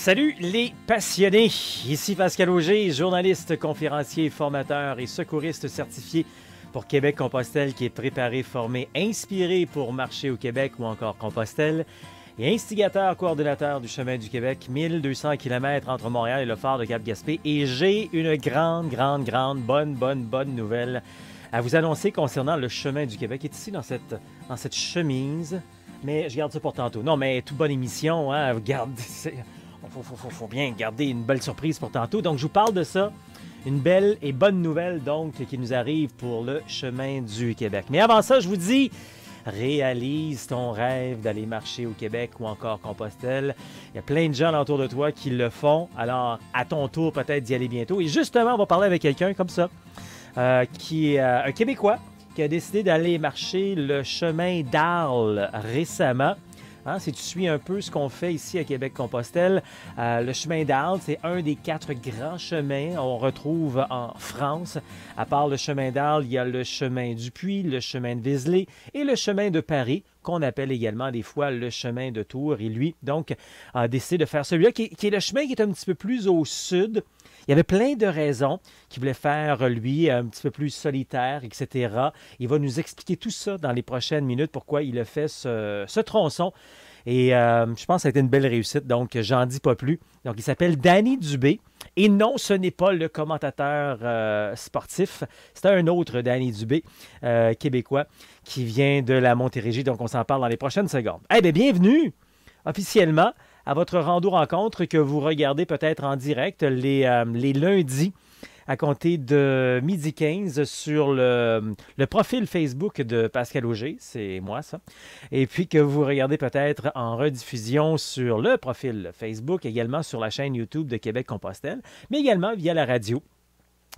Salut les passionnés, ici Pascal Auger, journaliste, conférencier, formateur et secouriste certifié pour Québec-Compostelle qui est préparé, formé, inspiré pour marcher au Québec ou encore Compostelle et instigateur, coordonnateur du Chemin du Québec, 1200 km entre Montréal et le phare de Cap-Gaspé. Et j'ai une bonne nouvelle à vous annoncer concernant le Chemin du Québec. Il est ici dans cette chemise, mais je garde ça pour tantôt. Non, mais toute bonne émission, hein, regardez, faut bien garder une belle surprise pour tantôt. Donc, je vous parle de ça. Une belle et bonne nouvelle, donc, qui nous arrive pour le Chemin du Québec. Mais avant ça, je vous dis, réalise ton rêve d'aller marcher au Québec ou encore Compostelle. Il y a plein de gens autour de toi qui le font. Alors, à ton tour, peut-être d'y aller bientôt. Et justement, on va parler avec quelqu'un comme ça, qui est un Québécois, qui a décidé d'aller marcher le chemin d'Arles récemment. Hein, si tu suis un peu ce qu'on fait ici à Québec-Compostelle, le chemin d'Arles, c'est un des 4 grands chemins qu'on retrouve en France. À part le chemin d'Arles, il y a le chemin du Puy, le chemin de Vézelay et le chemin de Paris, qu'on appelle également des fois le chemin de Tours. Et lui, donc, a décidé de faire celui-là, qui est le chemin qui est un petit peu plus au sud. Il y avait plein de raisons qu'il voulait faire, lui, un petit peu plus solitaire, etc. Il va nous expliquer tout ça dans les prochaines minutes, pourquoi il a fait ce tronçon. Et je pense que ça a été une belle réussite, donc j'en dis pas plus. Donc, il s'appelle Danny Dubé. Et non, ce n'est pas le commentateur sportif. C'est un autre Danny Dubé, québécois, qui vient de la Montérégie. Donc, on s'en parle dans les prochaines secondes. Eh bien, bienvenue officiellement à votre rando-rencontre que vous regardez peut-être en direct les lundis à compter de 12h15 sur le profil Facebook de Pascal Auger, c'est moi ça, et puis que vous regardez peut-être en rediffusion sur le profil Facebook, également sur la chaîne YouTube de Québec-Compostelle, mais également via la radio.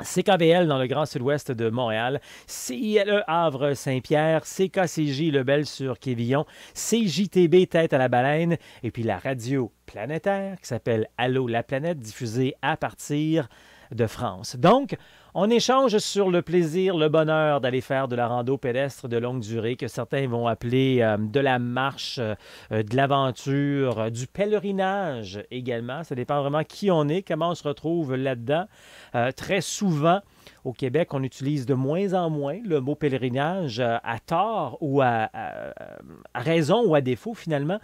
CKVL dans le Grand Sud-Ouest de Montréal, CILE Havre-Saint-Pierre, CKCJ Lebel sur Quévillon, CJTB Tête à la Baleine, et puis la radio planétaire qui s'appelle Allô la planète, diffusée à partir de France. Donc, on échange sur le plaisir, le bonheur d'aller faire de la rando pédestre de longue durée, que certains vont appeler de la marche, de l'aventure, du pèlerinage également. Ça dépend vraiment qui on est, comment on se retrouve là-dedans. Très souvent, au Québec, on utilise de moins en moins le mot pèlerinage à tort ou à raison ou à défaut finalement,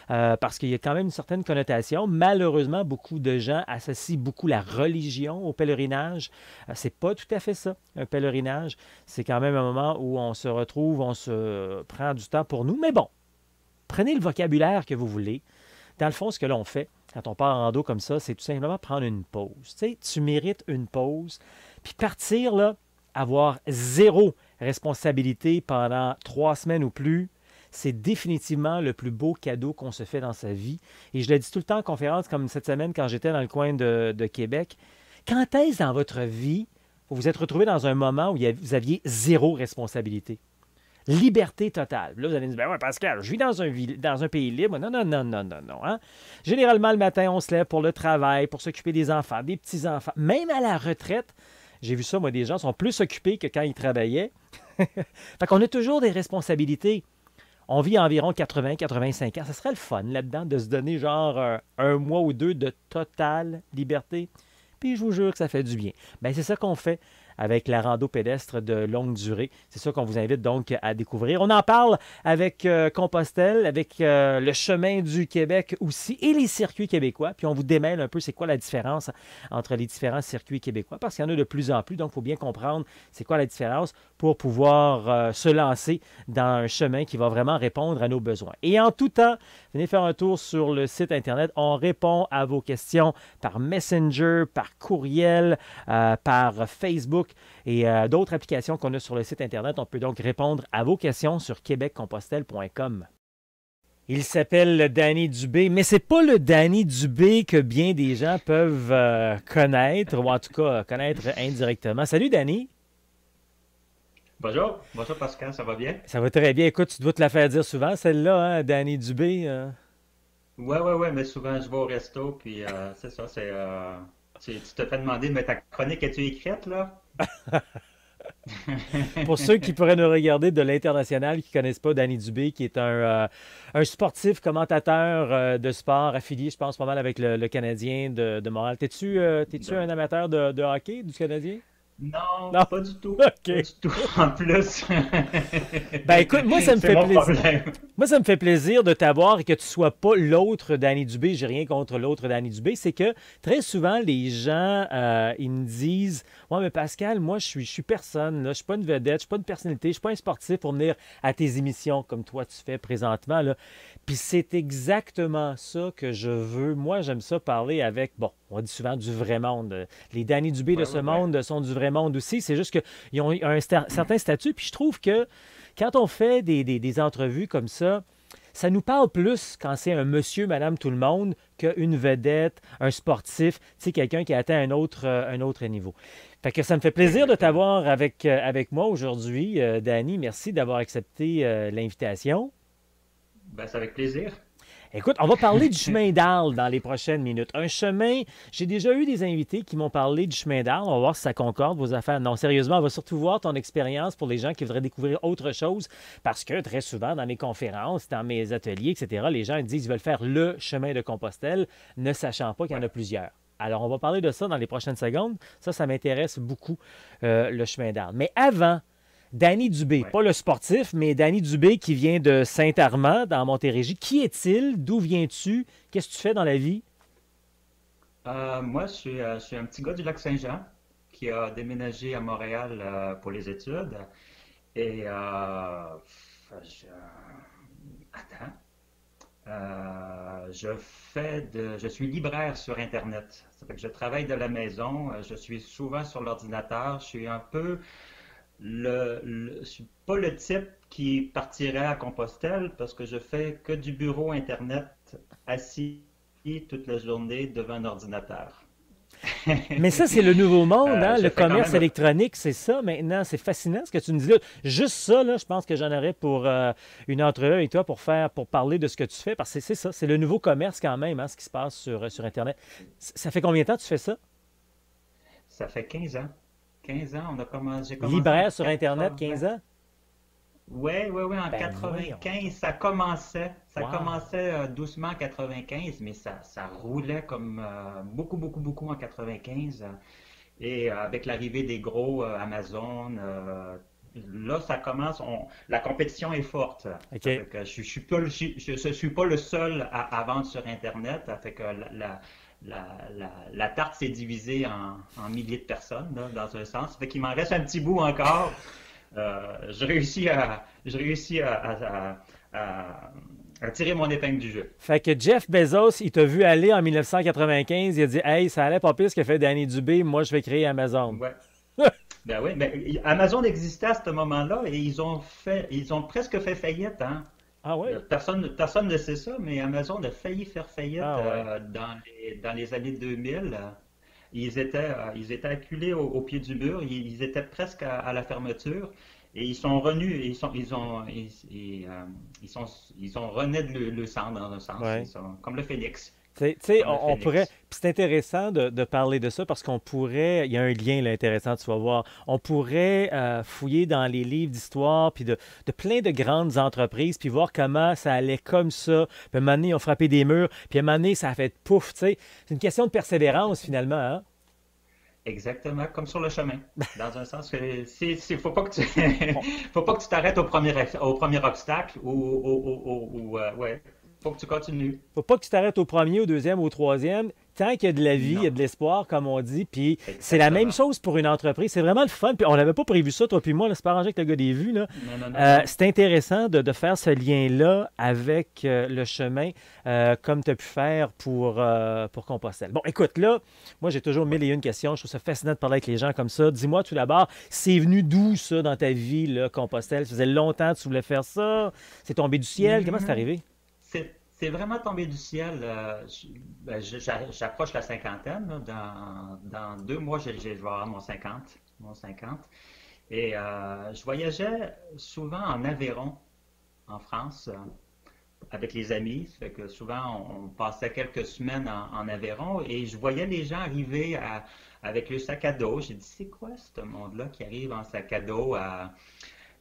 parce qu'il y a quand même une certaine connotation. Malheureusement, beaucoup de gens associent beaucoup la religion au pèlerinage. C'est pas tout à fait ça, un pèlerinage. C'est quand même un moment où on se retrouve, on se prend du temps pour nous. Mais bon, prenez le vocabulaire que vous voulez. Dans le fond, ce que l'on fait quand on part en rando comme ça, c'est tout simplement prendre une pause. Tu sais, tu mérites une pause. Puis partir, là, avoir zéro responsabilité pendant 3 semaines ou plus, c'est définitivement le plus beau cadeau qu'on se fait dans sa vie. Et je le dis tout le temps en conférence, comme cette semaine quand j'étais dans le coin de Québec. Quand est-ce dans votre vie vous vous êtes retrouvé dans un moment où vous aviez zéro responsabilité? Liberté totale. Là, vous allez me dire, ben ouais, Pascal, je vis dans un pays libre. Non. Hein? Généralement, le matin, on se lève pour le travail, pour s'occuper des enfants, des petits-enfants. Même à la retraite, j'ai vu ça, moi, des gens sont plus occupés que quand ils travaillaient. Fait qu'on a toujours des responsabilités. On vit environ 80-85 ans. Ça serait le fun là-dedans de se donner genre un mois ou 2 de totale liberté. Puis je vous jure que ça fait du bien. Bien, c'est ça qu'on fait avec la rando pédestre de longue durée. C'est ça qu'on vous invite donc à découvrir. On en parle avec Compostelle, avec le chemin du Québec aussi et les circuits québécois. Puis on vous démêle un peu c'est quoi la différence entre les différents circuits québécois parce qu'il y en a de plus en plus. Donc, il faut bien comprendre c'est quoi la différence pour pouvoir se lancer dans un chemin qui va vraiment répondre à nos besoins. Et en tout temps, venez faire un tour sur le site Internet. On répond à vos questions par Messenger, par courriel, par Facebook et d'autres applications qu'on a sur le site Internet. On peut donc répondre à vos questions sur québeccompostelle.com. Il s'appelle Danny Dubé, mais c'est pas le Danny Dubé que bien des gens peuvent connaître, ou en tout cas connaître indirectement. Salut Danny! Bonjour Pascal, ça va bien? Ça va très bien. Écoute, tu dois te la faire dire souvent, celle-là, hein, Danny Dubé. Ouais, mais souvent je vais au resto, puis c'est ça, tu te fais demander, mais ta chronique, es-tu écrite là? Pour ceux qui pourraient nous regarder de l'international, qui ne connaissent pas Danny Dubé, qui est un sportif commentateur de sport affilié, je pense, pas mal avec le Canadien de Montréal. T'es-tu un amateur de hockey du Canadien? Non, Non? pas du tout. Pas OK. du tout. En plus, Ben écoute, moi, ça me c'est fait mon plaisir. problème. Moi, ça me fait plaisir de t'avoir et que tu sois pas l'autre Danny Dubé. J'ai rien contre l'autre Danny Dubé. C'est que très souvent, les gens, ils me disent, ouais, mais Pascal, moi, je suis personne, là. Je suis pas une vedette, je suis pas une personnalité, je suis pas un sportif pour venir à tes émissions comme toi tu fais présentement, là. Puis c'est exactement ça que je veux. Moi, j'aime ça parler avec, bon, on dit souvent du vrai monde. Les Danny Dubé de Ouais, ce ouais, ouais. monde sont du vrai monde aussi. C'est juste qu'ils ont un certain statut. Puis je trouve que quand on fait des entrevues comme ça nous parle plus quand c'est un monsieur, madame, tout le monde, qu'une vedette, un sportif, tu sais, quelqu'un qui a atteint un autre niveau. Fait que ça me fait plaisir de Exactement. t'avoir avec moi aujourd'hui, Danny. Merci d'avoir accepté l'invitation. Ben, c'est avec plaisir. Écoute, on va parler du chemin d'Arles dans les prochaines minutes. Un chemin, j'ai déjà eu des invités qui m'ont parlé du chemin d'Arles. On va voir si ça concorde, vos affaires. Non, sérieusement, on va surtout voir ton expérience pour les gens qui voudraient découvrir autre chose. Parce que très souvent, dans mes conférences, dans mes ateliers, etc., les gens disent qu'ils veulent faire le chemin de Compostelle, ne sachant pas qu'il y en Ouais. a plusieurs. Alors, on va parler de ça dans les prochaines secondes. Ça m'intéresse beaucoup, le chemin d'Arles. Mais avant, Danny Dubé, Ouais. pas le sportif, mais Danny Dubé qui vient de Saint-Armand, dans Montérégie. Qui est-il? D'où viens-tu? Qu'est-ce que tu fais dans la vie? Moi, je suis un petit gars du Lac-Saint-Jean qui a déménagé à Montréal pour les études. Et je, attends, je suis libraire sur Internet. Ça fait que je travaille de la maison. Je suis souvent sur l'ordinateur. Je suis un peu je suis pas le type qui partirait à Compostelle parce que je fais que du bureau Internet assis toute la journée devant un ordinateur. Mais ça, c'est le nouveau monde, hein? Je Le fais quand commerce même. électronique, c'est ça maintenant. C'est fascinant ce que tu me dis là. Juste ça, là, je pense que j'en aurais pour une entrevue avec toi pour parler de ce que tu fais. Parce que c'est ça, c'est le nouveau commerce quand même, hein, ce qui se passe sur Internet. Ça fait combien de temps que tu fais ça? Ça fait 15 ans. 15 ans, j'ai commencé en Libraire sur Internet, 80. 15 ans? Ouais, ouais, ouais, en Ben voyons. 95, ça commençait. Ça Wow. commençait doucement en 95, mais ça roulait comme beaucoup, beaucoup, beaucoup en 95. Et avec l'arrivée des gros Amazon, là, ça commence. La compétition est forte. Ça OK. fait que je suis pas, je suis pas le seul à vendre sur Internet. Ça fait que la tarte s'est divisée en milliers de personnes, là, dans un sens. Ça fait qu'il m'en reste un petit bout encore. Je réussis à tirer mon épingle du jeu. Fait que Jeff Bezos, il t'a vu aller en 1995, il a dit Hey, ça allait pas pire ce que fait Danny Dubé, moi je vais créer Amazon. Ouais. Ben oui, ben, Amazon existait à ce moment-là et ils ont presque fait faillite, hein. Ah oui? Personne ne sait ça, mais Amazon a failli faire faillite Ah ouais. dans les années 2000. Ils étaient acculés au pied du mur, ils étaient presque à la fermeture et ils sont revenus, ils sont, ils ont rené de le sang dans un sens. Ils Ouais. sont comme le phénix, Tu sais, comme le on pourrait. phénix. Puis c'est intéressant de parler de ça parce qu'on pourrait. Il y a un lien là, intéressant, tu vas voir. On pourrait fouiller dans les livres d'histoire, puis de plein de grandes entreprises, puis voir comment ça allait comme ça. Puis à un moment donné, ils ont frappé des murs, puis à un moment donné, ça a fait pouf, tu sais. C'est une question de persévérance, finalement, hein? Exactement, comme sur le chemin. Dans un sens que faut pas que tu, On, faut pas que tu t'arrêtes au premier obstacle ouais, faut que tu continues. Faut pas que tu t'arrêtes au premier, au deuxième, au troisième. Tant qu'il y a de la vie, il y a Non, de l'espoir, comme on dit. Puis c'est la même exactement. chose pour une entreprise. C'est vraiment le fun. Puis on n'avait pas prévu ça, toi puis moi. Là, c'est pas arrangé avec le gars des vues. Là. Non, non, non, non. C'est intéressant de faire ce lien-là avec le chemin, comme tu as pu faire pour Compostelle. Bon, écoute, là, moi, j'ai toujours Ouais. mille et une questions. Je trouve ça fascinant de parler avec les gens comme ça. Dis-moi tout d'abord, c'est venu d'où ça dans ta vie, là, Compostelle? Ça faisait longtemps que tu voulais faire ça? C'est tombé du ciel? Comment c'est Mhm. arrivé? C'est vraiment tombé du ciel. J'approche la cinquantaine, là. Dans 2 mois, je vais avoir mon 50. Et je voyageais souvent en Aveyron, en France, avec les amis. Ça fait que souvent, on passait quelques semaines en Aveyron et je voyais les gens arriver avec le sac à dos. J'ai dit, c'est quoi ce monde-là qui arrive en sac à dos,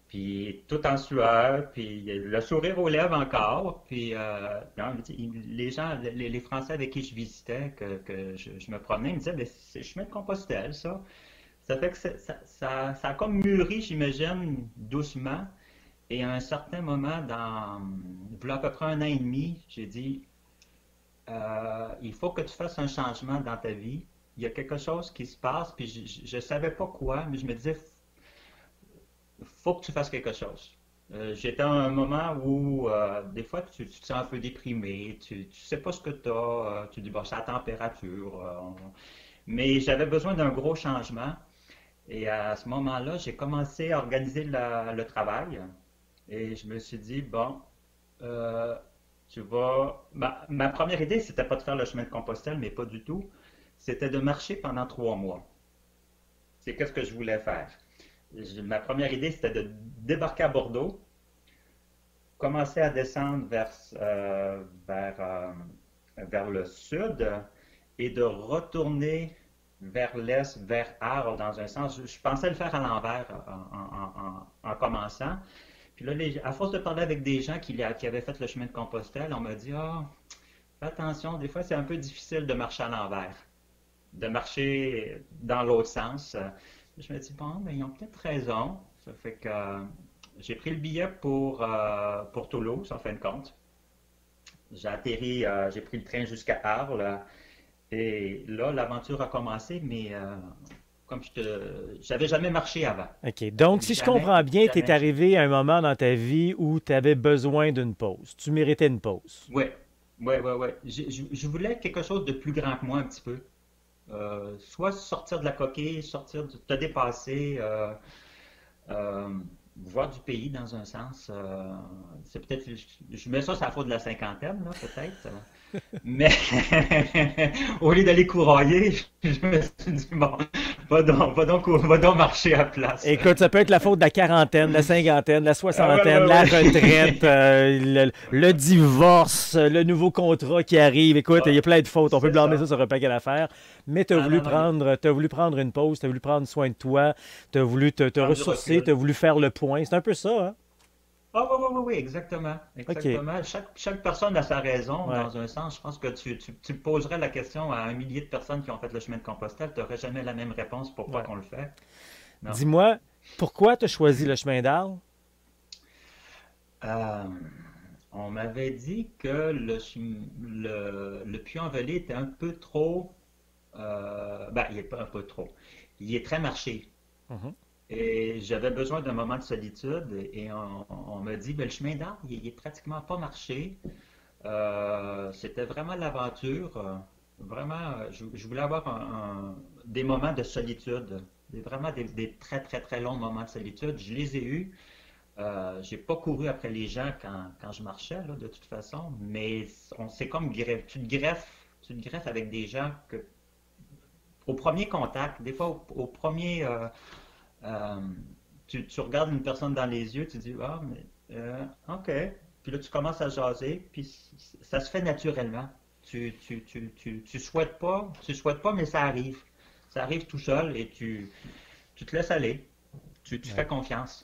puis tout en sueur, puis le sourire aux lèvres encore. Puis non, les gens, les Français avec qui je visitais, que je me promenais, ils me disaient, mais c'est le chemin de Compostelle, ça. Ça fait que ça a comme mûri, j'imagine, doucement. Et à un certain moment, il y a à peu près un an et demi, j'ai dit, il faut que tu fasses un changement dans ta vie. Il y a quelque chose qui se passe, puis je ne savais pas quoi, mais je me disais, faut que tu fasses quelque chose. J'étais à un moment où, des fois, tu te sens un peu déprimé, tu ne sais pas ce que tu as, tu dis, bon, c'est la température. Mais j'avais besoin d'un gros changement. Et à ce moment-là, j'ai commencé à organiser le travail. Et je me suis dit, bon, euh, tu vas. Ma première idée, c'était pas de faire le chemin de Compostelle, mais pas du tout. C'était de marcher pendant 3 mois. C'est qu'est-ce que je voulais faire. Ma première idée, c'était de débarquer à Bordeaux, commencer à descendre vers le sud et de retourner vers l'est, vers Arles, dans un sens. Je pensais le faire à l'envers en commençant. Puis là, à force de parler avec des gens qui avaient fait le chemin de Compostelle, on m'a dit, ah, fais attention, des fois c'est un peu difficile de marcher à l'envers, de marcher dans l'autre sens. Je me dis, bon, mais ils ont peut-être raison. Ça fait que j'ai pris le billet pour Toulouse, en fin de compte. J'ai atterri, j'ai pris le train jusqu'à Arles. Et là, l'aventure a commencé, mais comme j'avais jamais marché avant. OK. Donc, si je Jamais, comprends bien, tu es jamais. arrivé à un moment dans ta vie où tu avais besoin d'une pause. Tu méritais une pause. Ouais, ouais. Je voulais quelque chose de plus grand que moi un petit peu. Soit sortir de la coquille, te dépasser, euh, voir du pays dans un sens. C'est peut-être, je mets ça, la faute de la cinquantaine, là, peut-être. Mais au lieu d'aller courailler, je me suis dit, bon, va donc marcher à place. Écoute, ça peut être la faute de la quarantaine, la cinquantaine, la Ah, ouais, soixantaine, ouais, la ouais. retraite, le divorce, le nouveau contrat qui arrive. Écoute, il y a Ah, plein de fautes. On peut c'est blâmer ça ça. sur un paquet d'affaires. Mais tu as Ah voulu non, non, prendre, t'as voulu prendre une pause, tu as voulu prendre soin de toi, tu as voulu te prendre du ressourcer, tu recul. as voulu faire le point. C'est un peu ça, hein? Ah oui, oui, oui, oui, exactement. OK. Exactement. Chaque personne a sa raison, Ouais. dans un sens. Je pense que tu poserais la question à un millier de personnes qui ont fait le chemin de Compostelle, tu n'aurais jamais la même réponse pourquoi Ouais. qu'on le fait. Non. Dis-moi, pourquoi tu as choisi le chemin d'Arles? Euh, on m'avait dit que le Puy-en-Velay était un peu trop. Ben, il est pas un peu trop. Il est très marché. Mhm. Et j'avais besoin d'un moment de solitude et on m'a dit, ben, le chemin d'Arles, il est pratiquement pas marché. C'était vraiment l'aventure. Vraiment, je voulais avoir des moments de solitude, vraiment des très, très, très longs moments de solitude. Je les ai eus. J'ai pas couru après les gens quand je marchais, là, de toute façon, mais c'est comme tu te greffes avec des gens que, au premier contact, des fois au premier, euh, tu regardes une personne dans les yeux, tu dis, ah, mais, ok. Puis là, tu commences à jaser, puis ça se fait naturellement. Tu souhaites pas, mais ça arrive. Ça arrive tout seul et tu te laisses aller. Tu fais Ouais. confiance.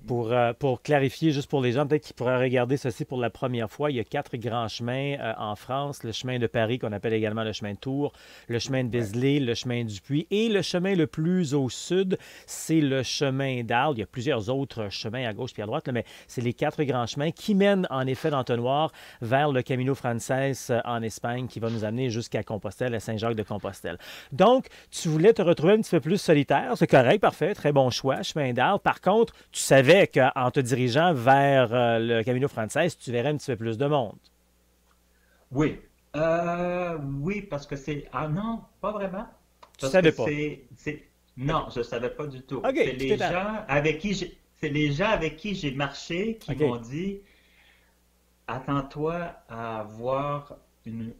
Pour clarifier, juste pour les gens peut-être qui pourraient regarder ceci pour la première fois, il y a 4 grands chemins en France. Le chemin de Paris, qu'on appelle également le chemin de Tours, le chemin de Ouais. Vézelay, le chemin du Puy et le chemin le plus au sud, c'est le chemin d'Arles. Il y a plusieurs autres chemins à gauche et à droite, là, mais c'est les 4 grands chemins qui mènent en effet d'entonnoir vers le Camino Frances en Espagne qui va nous amener jusqu'à Compostelle, à Saint-Jacques de Compostelle. Donc, tu voulais te retrouver un petit peu plus solitaire. C'est correct, parfait, très bon choix, chemin d'Arles. Par contre, tu savais qu'en te dirigeant vers le Camino Frances, tu verrais un petit peu plus de monde. Oui. Oui, parce que c'est. Ah non, pas vraiment. Tu Parce que savais pas. c'est. OK. Non, je savais pas du tout. OK, tout est à... C'est les gens avec qui j'ai marché qui OK. m'ont dit, attends-toi à avoir une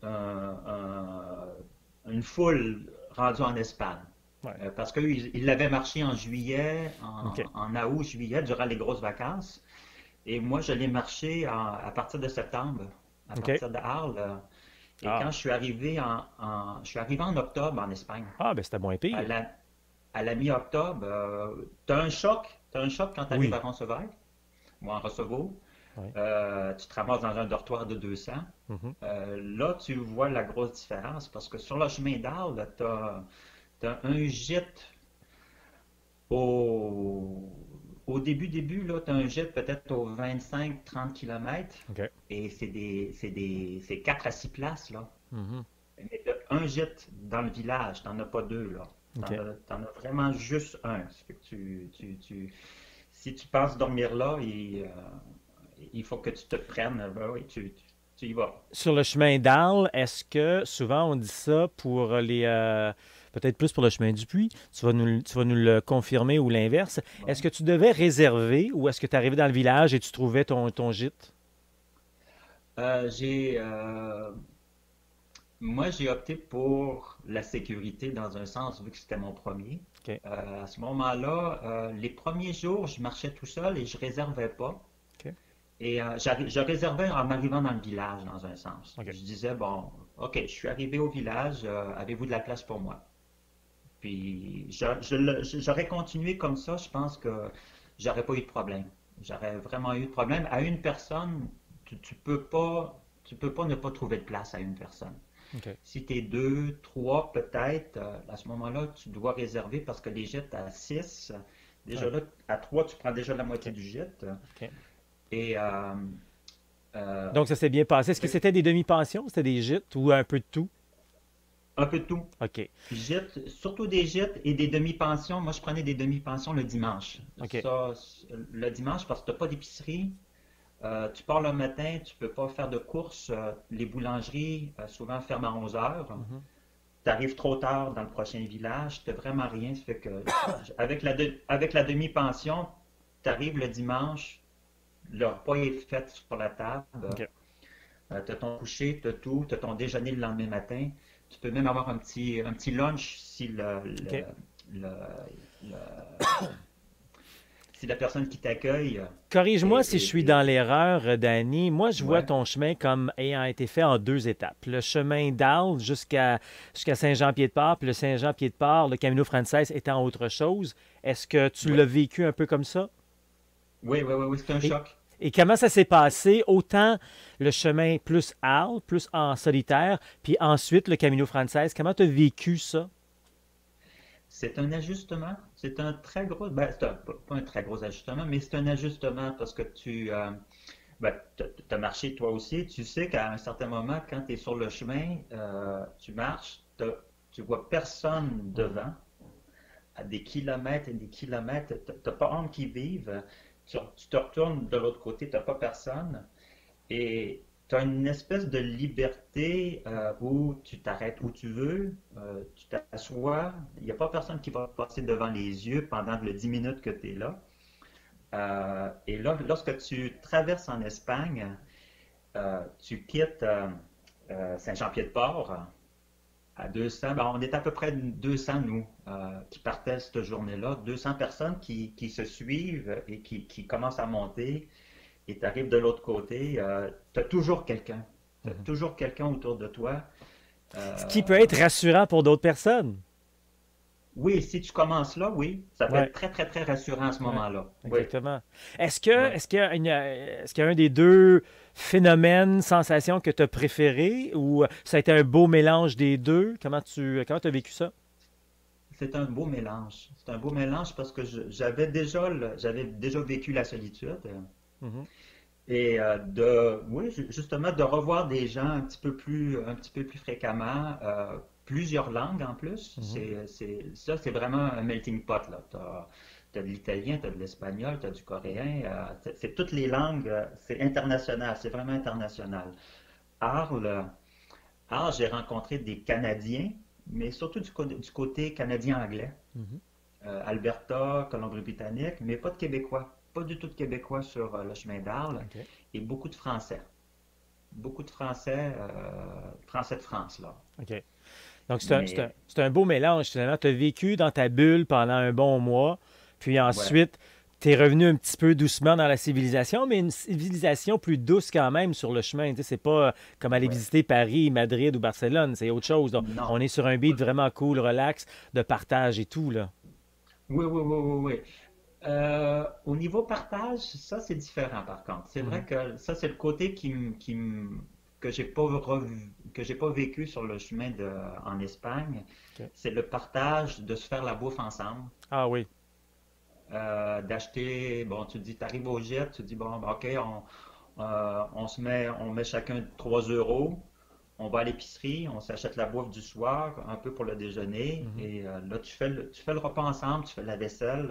foule rendue en Espagne. Ouais. Parce qu'eux, ils l'avaient marché en juillet, OK. en août, juillet, durant les grosses vacances. Et moi, je l'ai marché à partir de septembre, à OK. partir de Arles. Et quand Ah, je suis arrivé en octobre en Espagne, ah ben c'était moins à pire. la mi-octobre, tu as un choc quand tu arrives Oui. à Roncesvalles ou en Rossegau. Oui. Tu te ramasses dans un dortoir de 200. Mhm. Là, tu vois la grosse différence parce que sur le chemin d'Arles, tu as un gîte au, au début, là, tu as un gîte peut-être aux 25-30 km OK. et c'est 4 à 6 places, là. Mhm. Mais t'as un gîte dans le village, t'en as pas deux, là. OK. T'en as vraiment juste un. Ça fait que si tu penses dormir là, il faut que tu te prennes. Ben oui, tu y vas. Sur le chemin d'Arles, est-ce que souvent on dit ça pour les peut-être plus pour le chemin du Puy, tu vas nous le confirmer ou l'inverse. Est-ce Ouais. que tu devais réserver ou est-ce que tu arrivais dans le village et tu trouvais ton gîte? Euh, j'ai, euh, Moi, j'ai opté pour la sécurité dans un sens, vu que c'était mon premier. OK. À ce moment-là, les premiers jours, je marchais tout seul et je réservais pas. OK. Et je réservais en arrivant dans le village, dans un sens. OK. Je disais, bon, OK, je suis arrivé au village, avez-vous de la place pour moi? Puis j'aurais continué comme ça, je pense que j'aurais pas eu de problème. J'aurais vraiment eu de problème. À une personne, tu peux pas ne pas trouver de place à une personne. OK. Si tu es deux, trois, peut-être, à ce moment-là, tu dois réserver parce que les gîtes à 6, déjà Ouais. là, à 3, tu prends déjà la moitié OK. du gîte. OK. Et euh, Donc ça s'est bien passé. Est-ce que c'était des demi-pensions? C'était des gîtes ou un peu de tout? un peu de tout. OK. Gîtes, surtout des gîtes et des demi-pensions. Moi, je prenais des demi-pensions le dimanche. OK. Ça, le dimanche, parce que tu n'as pas d'épicerie. Tu pars le matin, tu peux pas faire de courses. Les boulangeries, souvent ferment à 11 heures. Mhm. Tu arrives trop tard dans le prochain village, tu n'as vraiment rien. Ça fait que, avec la demi-pension, tu arrives le dimanche, le repas est fait sur la table. OK. Tu as ton coucher, tu as tout, tu as ton déjeuner le lendemain matin. Tu peux même avoir un petit lunch si OK. le- le- si la personne qui t'accueille Corrige-moi si je suis dans est- l'erreur, Danny. Moi, je vois ouais, ton chemin comme ayant été fait en deux étapes. Le chemin d'Arles jusqu'à Saint-Jean-Pied-de-Port, puis le Saint-Jean-Pied-de-Port, le Camino Frances étant autre chose. Est-ce que tu l'as ouais. vécu un peu comme ça? Oui, c'est un Et, choc. et comment ça s'est passé? Autant le chemin plus Arles, plus en solitaire, puis ensuite le Camino Frances. Comment tu as vécu ça? C'est un ajustement. C'est un très gros, ben, pas un très gros ajustement, mais c'est un ajustement parce que ben, t'as marché toi aussi. Tu sais qu'à un certain moment, quand tu es sur le chemin, tu marches, tu vois personne Mhm. devant, à des kilomètres et des kilomètres. T'as pas honte qui vivent. Tu te retournes de l'autre côté, t'as pas personne. Et tu as une espèce de liberté où tu t'arrêtes où tu veux, tu t'assois, il n'y a pas personne qui va te passer devant les yeux pendant le 10 minutes que tu es là. Et là, lorsque tu traverses en Espagne, tu quittes Saint-Jean-Pied-de-Port à 200, ben, on est à peu près 200, nous, qui partaient cette journée-là, 200 personnes qui se suivent et qui commencent à monter et tu arrives de l'autre côté, tu as toujours quelqu'un. Tu as Mhm. toujours quelqu'un autour de toi. Ce qui Euh, peut être rassurant pour d'autres personnes. oui, si tu commences là, oui, ça peut Ouais. être très, très, très rassurant à ce Ouais, moment-là. Oui, exactement. oui. Est-ce qu'il y a un des deux phénomènes, sensations que tu as préféré ou ça a été un beau mélange des deux? Comment tu as vécu ça? C'est un beau mélange. C'est un beau mélange parce que j'avais déjà vécu la solitude Mhm, et oui, justement, de revoir des gens un petit peu plus fréquemment, plusieurs langues en plus. mhm. Ça, c'est vraiment un melting pot, là. T'as de l'italien, t'as de l'espagnol, t'as du coréen. C'est toutes les langues, c'est international, c'est vraiment international. Arles, Arles, j'ai rencontré des Canadiens, mais surtout du côté canadien-anglais. Mhm. Alberta, Colombie-Britannique, mais pas de Québécois. Pas du tout de Québécois sur le chemin d'Arles OK. et beaucoup de Français. Beaucoup de Français, Français de France, là. OK. Donc, Mais, c'est un beau mélange, finalement. Tu as vécu dans ta bulle pendant un bon mois, puis ouais, ensuite, T'es revenu un petit peu doucement dans la civilisation, mais une civilisation plus douce quand même sur le chemin. Tu sais, c'est pas comme aller Ouais. visiter Paris, Madrid ou Barcelone, c'est autre chose, là. Non. On est sur un beat vraiment cool, relax, de partage et tout, là. Oui, oui, oui, oui, oui. Au niveau partage, ça c'est différent par contre. C'est vrai Mhm. que ça c'est le côté que j'ai pas que j'ai pas vécu sur le chemin en Espagne. OK. C'est le partage de se faire la bouffe ensemble, Ah oui. d'acheter. Bon, tu dis, t'arrives au jet, tu dis bon, ben, ok, on met chacun 3 euros. On va à l'épicerie, on s'achète la bouffe du soir, un peu pour le déjeuner, Mhm. et là tu fais le repas ensemble, tu fais la vaisselle.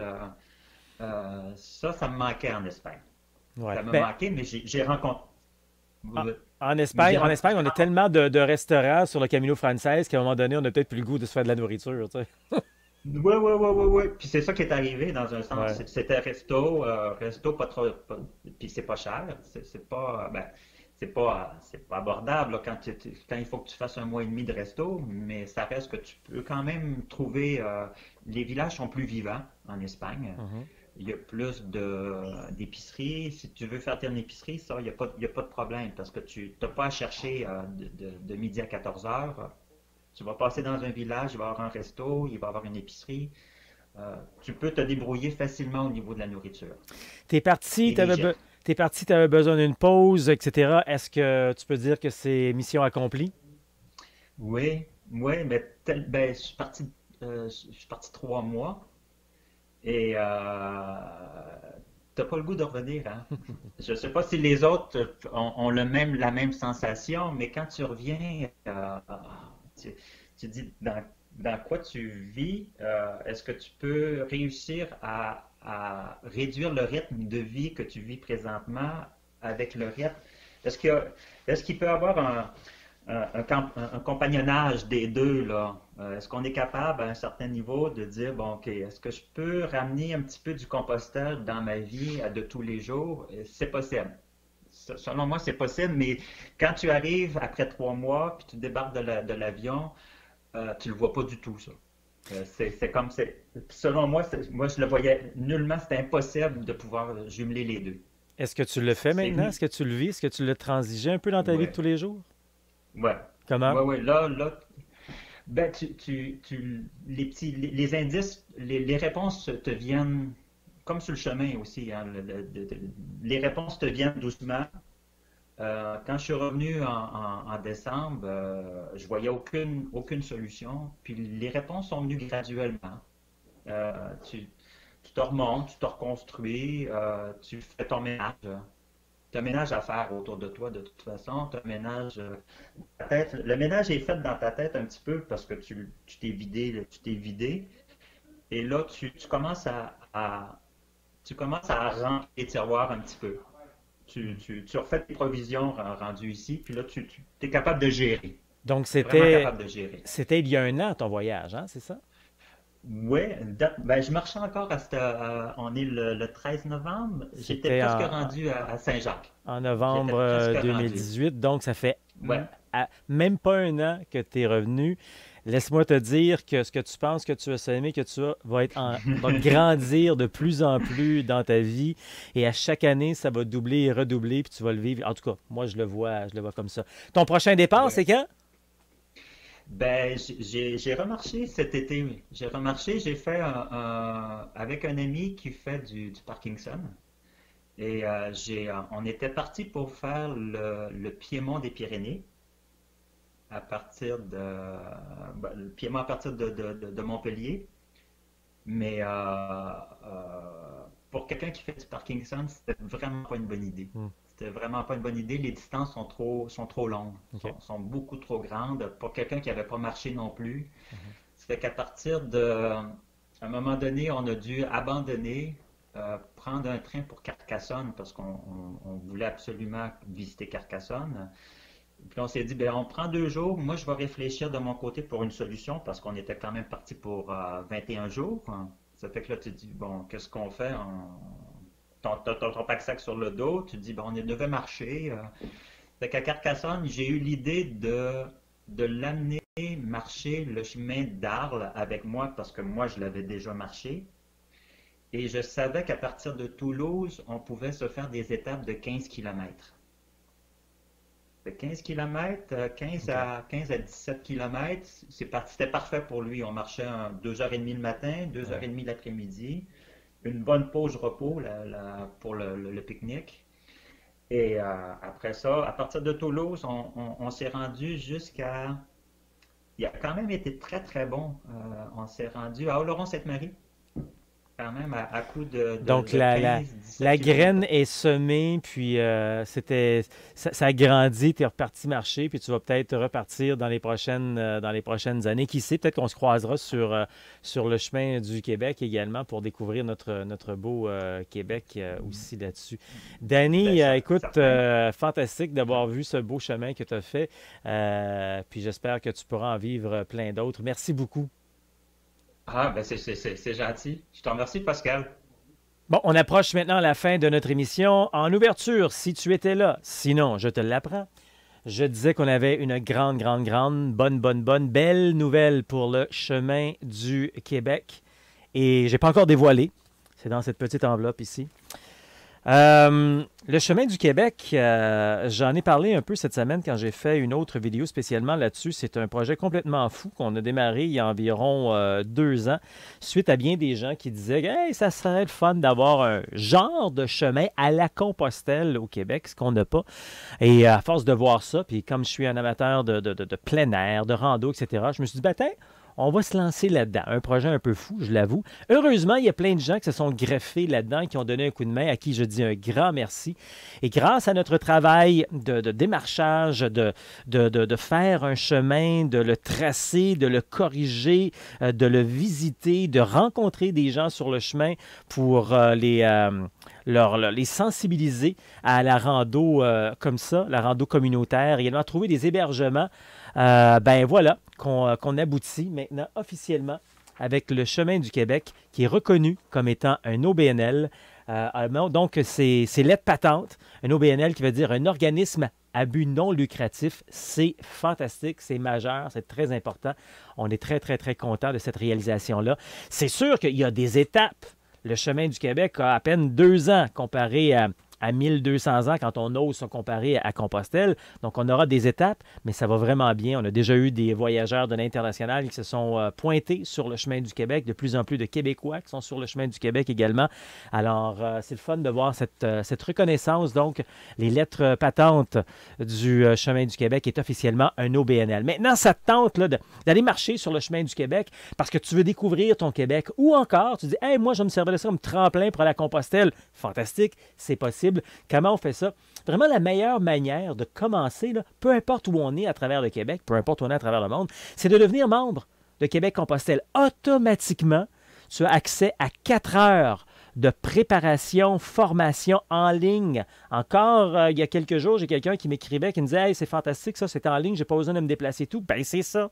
Ça, ça me manquait en Espagne. Ouais. Ça me Ben, manquait, mais j'ai rencontré. en, Mais en Espagne, on a tellement de restaurants sur le Camino Frances qu'à un moment donné, on a peut-être plus le goût de se faire de la nourriture, tu sais. ouais, ouais, ouais, ouais, ouais. Puis c'est ça qui est arrivé dans un sens. Ouais. C'était resto pas trop, puis c'est pas cher. C'est pas, ben, c'est pas abordable là, quand il faut que tu fasses un mois et demi de resto, mais ça reste que tu peux quand même trouver. Les villages sont plus vivants en Espagne. Mhm. Il y a plus d'épiceries. Si tu veux faire ton épicerie, ça, il y a pas de problème parce que tu n'as pas à chercher de midi à 14 heures. Tu vas passer dans un village, il va y avoir un resto, il va y avoir une épicerie. Tu peux te débrouiller facilement au niveau de la nourriture. T'es parti, Et les gels. t'es parti, t'avais besoin d'une pause, etc. Est-ce que tu peux dire que c'est mission accomplie? Oui, oui, mais ben, je suis parti 3 mois et t'as pas le goût de revenir, hein? Je sais pas si les autres ont la même sensation, mais quand tu reviens, tu, tu dis dans quoi tu vis, est-ce que tu peux réussir à réduire le rythme de vie que tu vis présentement avec le rythme? Est-ce qu'il y a- est-ce qu'il peut y avoir un compagnonnage des deux, là? Est-ce qu'on est capable à un certain niveau de dire, bon, OK, est-ce que je peux ramener un petit peu du compostage dans ma vie de tous les jours? C'est possible. Selon moi, c'est possible, mais quand tu arrives après 3 mois, puis tu débarques de l'avion, tu le vois pas du tout, ça. Selon moi, moi, je le voyais nullement, c'était impossible de pouvoir jumeler les deux. Est-ce que tu le fais C'est maintenant? venu. Est-ce que tu le vis? Est-ce que tu l'as transigé un peu dans ta vie de tous Ouais, les jours? ouais. Comment? Ouais, ouais, là, ben, les indices, les réponses te viennent comme sur le chemin aussi, hein, les réponses te viennent doucement. Quand je suis revenu en décembre, je voyais aucune solution. Puis les réponses sont venues graduellement. Euh, tu, tu te remontes, tu te reconstruis, tu fais ton ménage. Tu as un ménage à faire autour de toi de toute façon. Tu as un ménage, le ménage est fait dans ta tête un petit peu parce que tu t'es vidé, tu t'es vidé. Et là, tu commences à remplir les tiroirs un petit peu. Tu refais tes provisions rendues ici, puis là, tu es capable de gérer. Donc, Vraiment capable de gérer. c'était il y a un an ton voyage, hein, c'est ça? Ouais, ben, je marchais encore on est le 13 novembre. J'étais C'était presque rendu à Saint-Jacques. en J'étais novembre presque rendu. 2018, donc ça fait Ouais. même pas un an que tu es revenu. Laisse-moi te dire que ce que tu penses que tu as semé, que tu as, va grandir de plus en plus dans ta vie. Et à chaque année, ça va doubler et redoubler, puis tu vas le vivre. En tout cas, moi, je le vois comme ça. Ton prochain départ, c'est Ouais. quand? Ben, j'ai remarché cet été. Oui. J'ai remarché, j'ai fait avec un ami qui fait du Parkinson. Et on était parti pour faire le Piémont des Pyrénées à partir le Piémont à partir de Montpellier. Mais pour quelqu'un qui fait du Parkinson, c'était vraiment pas une bonne idée. Hmm, C'était vraiment pas une bonne idée. Les distances sont trop longues, OK. sont beaucoup trop grandes. Pour quelqu'un qui n'avait pas marché non plus, Mhm. ça fait qu'à à un moment donné, on a dû abandonner, prendre un train pour Carcassonne parce qu'on voulait absolument visiter Carcassonne. Puis on s'est dit, ben, on prend 2 jours. Moi, je vais réfléchir de mon côté pour une solution parce qu'on était quand même parti pour 21 jours. Ça fait que là, tu te dis, bon, qu'est-ce qu'on fait? T'as ton pack-sac sur le dos. Tu te dis, bon, on devait marcher. Fait qu'à Carcassonne, j'ai eu l'idée de l'amener marcher le chemin d'Arles avec moi parce que moi, je l'avais déjà marché. Et je savais qu'à partir de Toulouse, on pouvait se faire des étapes de 15 kilomètres. De 15 km, 15 à 17 km, c'était parfait pour lui. On marchait 2h30 le matin, 2h30 l'après-midi, une bonne pause repos pour le pique-nique. Et après ça, à partir de Toulouse, on s'est rendu jusqu'à... Il a quand même été très très bon. On s'est rendu à Oloron-Sainte-Marie, quand même à coup Donc, de 15-17 la graine km. est semée, puis ça a grandi, tu es reparti marcher, puis tu vas peut-être repartir dans les prochaines années. Qui sait, peut-être qu'on se croisera sur le chemin du Québec également pour découvrir notre beau Québec aussi là-dessus. Ben, Danny, écoute, certain. fantastique d'avoir vu ce beau chemin que tu as fait, puis j'espère que tu pourras en vivre plein d'autres. Merci beaucoup. Ah, ben c'est gentil. Je te remercie, Pascal. Bon, on approche maintenant la fin de notre émission. En ouverture, si tu étais là, sinon, je te l'apprends. Je disais qu'on avait une grande, bonne, belle nouvelle pour le chemin du Québec. Et j'ai pas encore dévoilé. C'est dans cette petite enveloppe ici. Le chemin du Québec, j'en ai parlé un peu cette semaine quand j'ai fait une autre vidéo spécialement là-dessus. C'est un projet complètement fou qu'on a démarré il y a environ 2 ans, suite à bien des gens qui disaient hey, ça serait le fun d'avoir un genre de chemin à la Compostelle au Québec, ce qu'on n'a pas. Et à force de voir ça, puis comme je suis un amateur de plein air, de rando, etc., je me suis dit, ben, tiens, on va se lancer là-dedans. Un projet un peu fou, je l'avoue. Heureusement, il y a plein de gens qui se sont greffés là-dedans, qui ont donné un coup de main, à qui je dis un grand merci. Et grâce à notre travail de démarchage, de faire un chemin, de le tracer, de le corriger, de le visiter, de rencontrer des gens sur le chemin pour les sensibiliser à la rando comme ça, la rando communautaire, également trouver des hébergements. Ben voilà, qu'on aboutit maintenant officiellement avec le Chemin du Québec, qui est reconnu comme étant un OBNL. Donc, c'est lettre patente, un OBNL qui veut dire un organisme à but non lucratif. C'est fantastique, c'est majeur, c'est très important. On est très content de cette réalisation-là. C'est sûr qu'il y a des étapes. Le Chemin du Québec a à peine 2 ans comparé à 1200 ans quand on ose se comparer à Compostelle. Donc, on aura des étapes, mais ça va vraiment bien. On a déjà eu des voyageurs de l'international qui se sont pointés sur le chemin du Québec, de plus en plus de Québécois qui sont sur le chemin du Québec également. Alors, c'est le fun de voir cette reconnaissance. Donc, les lettres patentes du chemin du Québec est officiellement un OBNL. Maintenant, ça te tente là, d'aller marcher sur le chemin du Québec parce que tu veux découvrir ton Québec ou encore, tu dis, hey, moi, je me servais de ça comme tremplin pour aller à Compostelle. Fantastique, c'est possible. Comment on fait ça? Vraiment, la meilleure manière de commencer, là, peu importe où on est à travers le Québec, peu importe où on est à travers le monde, c'est de devenir membre de Québec-Compostelle. Automatiquement, tu as accès à 4 heures de préparation, formation en ligne. Encore, il y a quelques jours, j'ai quelqu'un qui m'écrivait, qui me disait « Hey, c'est fantastique, ça, c'est en ligne, j'ai pas besoin de me déplacer et tout. » Ben, c'est ça.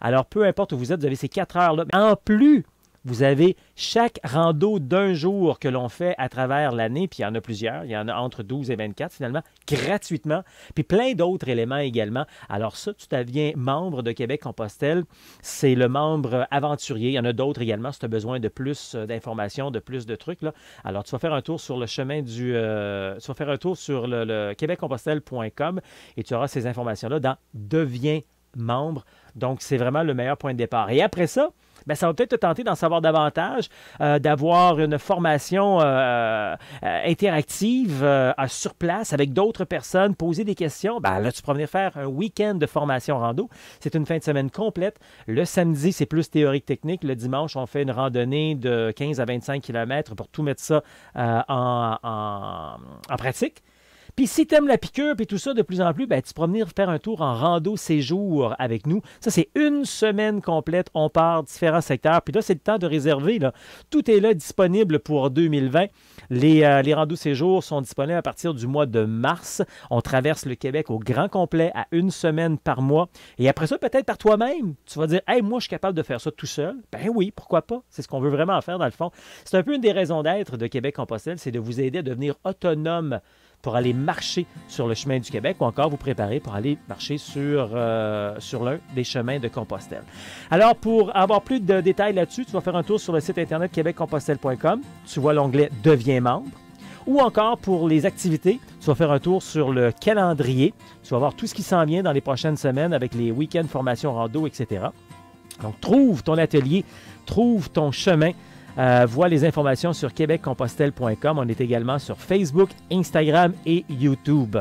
Alors, peu importe où vous êtes, vous avez ces 4 heures-là. En plus, vous avez chaque rando d'un jour que l'on fait à travers l'année, puis il y en a plusieurs, il y en a entre 12 et 24 finalement, gratuitement, puis plein d'autres éléments également. Alors ça, tu deviens membre de Québec-Compostelle, c'est le membre aventurier, il y en a d'autres également si tu as besoin de plus d'informations, de plus de trucs, là. Alors tu vas faire un tour sur le chemin du... tu vas faire un tour sur le québeccompostelle.com et tu auras ces informations-là dans Deviens membre. Donc, c'est vraiment le meilleur point de départ. Et après ça, bien, ça va peut-être te tenter d'en savoir davantage, d'avoir une formation interactive sur place avec d'autres personnes, poser des questions. Bien, là, tu pourras venir faire un week-end de formation rando. C'est une fin de semaine complète. Le samedi, c'est plus théorique-technique. Le dimanche, on fait une randonnée de 15 à 25 km pour tout mettre ça en pratique. Puis si tu aimes la piqûre et tout ça de plus en plus, ben, tu pourras venir faire un tour en rando séjour avec nous. Ça, c'est une semaine complète. On part différents secteurs. Puis là, c'est le temps de réserver, là. Tout est là disponible pour 2020. Les randos séjours sont disponibles à partir du mois de mars. On traverse le Québec au grand complet à une semaine par mois. Et après ça, peut-être par toi-même, tu vas dire « Hey, moi, je suis capable de faire ça tout seul. » Ben oui, pourquoi pas? C'est ce qu'on veut vraiment faire dans le fond. C'est un peu une des raisons d'être de Québec-Compostelle, c'est de vous aider à devenir autonome pour aller marcher sur le chemin du Québec ou encore vous préparer pour aller marcher sur l'un des chemins de Compostelle. Alors, pour avoir plus de détails là-dessus, tu vas faire un tour sur le site internet québeccompostelle.com. Tu vois l'onglet « Deviens membre ». Ou encore, pour les activités, tu vas faire un tour sur le calendrier. Tu vas voir tout ce qui s'en vient dans les prochaines semaines avec les week-ends, formations rando, etc. Donc, trouve ton atelier, trouve ton chemin. Vois les informations sur québeccompostelle.com. On est également sur Facebook, Instagram et YouTube.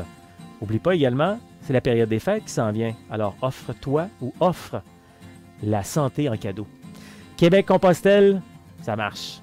N'oublie pas également, c'est la période des fêtes qui s'en vient. Alors, offre-toi ou offre la santé en cadeau. Québec-Compostelle, ça marche.